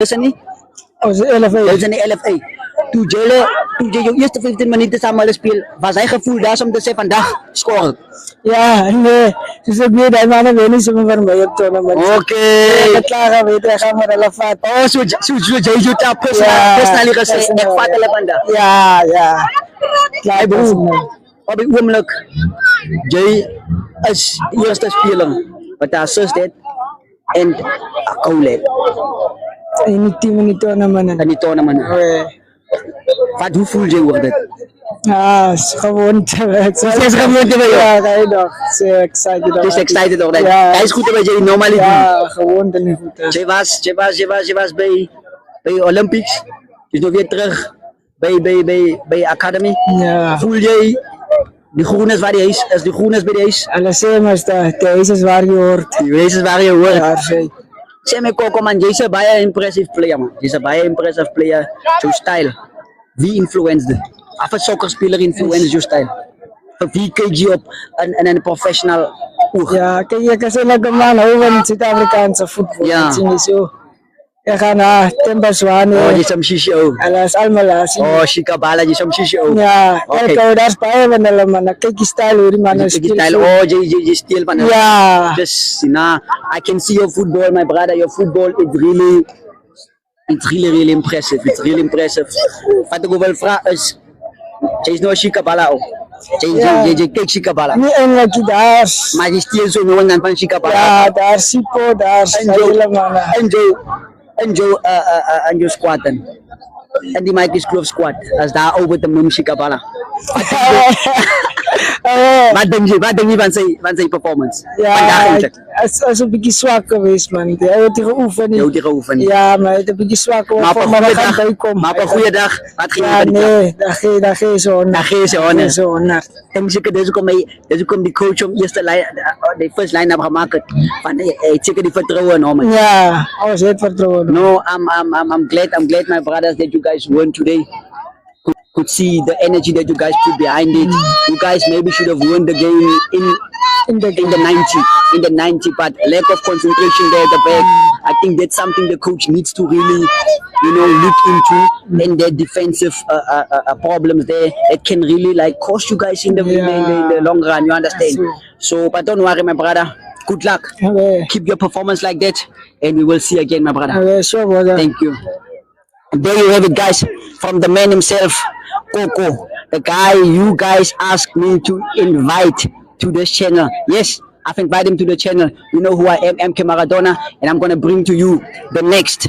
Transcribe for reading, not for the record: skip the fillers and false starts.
Sani? Oh, ze LFA. Dat is in de LFA. Toen jij je eerste 15 minuten samen hadden speel, was hij gevoel daar om te zeggen vandaag scoren. Ja, nee. Dus ik weet dat mannen winnen ze me van mij op tournament. Oké. Klaar weet je, gaan we er vat. Oh, zo jij doet dat personally gezegd. Ik vat hulle vandaag. Ja. Hey broer, op die oomlik, jy is eerste speler wat haar sus het en Akole In die team in die tournament. in die tournament. Wat, hoe voel jy oor dit? Ja, is gewoon te werk. Ze is gewoon te werk. Ja, ga je nog. Ze excited. Het is excited hoor. Ja. Hij is goed wat jij normaal doet. Ja, gewoon te niet goed. Je was bij Olympics. Je is nog weer terug bij Academy. Ja. Voel jij die groenes waar hij is? Als die groenes bij hij is? Alles maar staat. Deze is waar je hoort. Die wees is waar je hoort. Ja, zeker. Zeg me Coco man, jij is een baie impressive player man. Jij is een baie impressive player. Jouw style. Wie influenced? Of een soccerspeler influenced jouw style? Of wie keek je op een professional oog? Ja, kijk, je kan zeggen dat man over in Zuid-Afrikaanse voetbal. Ja. Dat is zo. Je gaat naar Temba Zwane. Oh, je is een shishi ook. En dat is allemaal laatst. Oh, Shikabala, je is een shishi ook. Ja, Oké. kijk, daar is bij van de man. Kijk je style hoe die man is. Je style, oh, je stil van hem. Ja. Just, I can see your football, my brother. Your football it's really impressive. It's really impressive. Wat ik wil vragen is, je is nou Shikabala ook. Je kijkt Shikabala. Niet eigenlijk daar. Maar je stil zo nooit aan van Shikabala. Ja, daar Sipo, daar zijn hele mannen. En Joe squad dan. En die Mike is Club squad. Als daar over te noemen Shikabala. Wat denk je van zijn performance? Ja, hij is een beetje zwak geweest man. Hij heeft geoefend. Ja, maar hij heeft een beetje zwak geweest. Maar op een goede dag, wat ging ja, je nee, dat geeft zo. Dat geeft zo. En zeker deze komt die coach om eerste lijn, de first line hebben gemaakt. Van zeker die vertrouwen man. Ja, alles heeft vertrouwen. No, I'm glad my brothers that you guys won today. Could see the energy that you guys put behind it. You guys maybe should have won the game in the 90, but lack of concentration there at the back. I think that's something the coach needs to really, look into. And their defensive problems there, it can really like cost you guys in the long run. You understand? So, but don't worry, my brother. Good luck. Keep your performance like that, and we will see again, my brother. Sure, brother. Thank you. And there you have it, guys, from the man himself, Coco, the guy you guys asked me to invite to this channel. Yes, I've invited him to the channel. You know who I am, MK Maradona, and I'm gonna bring to you the next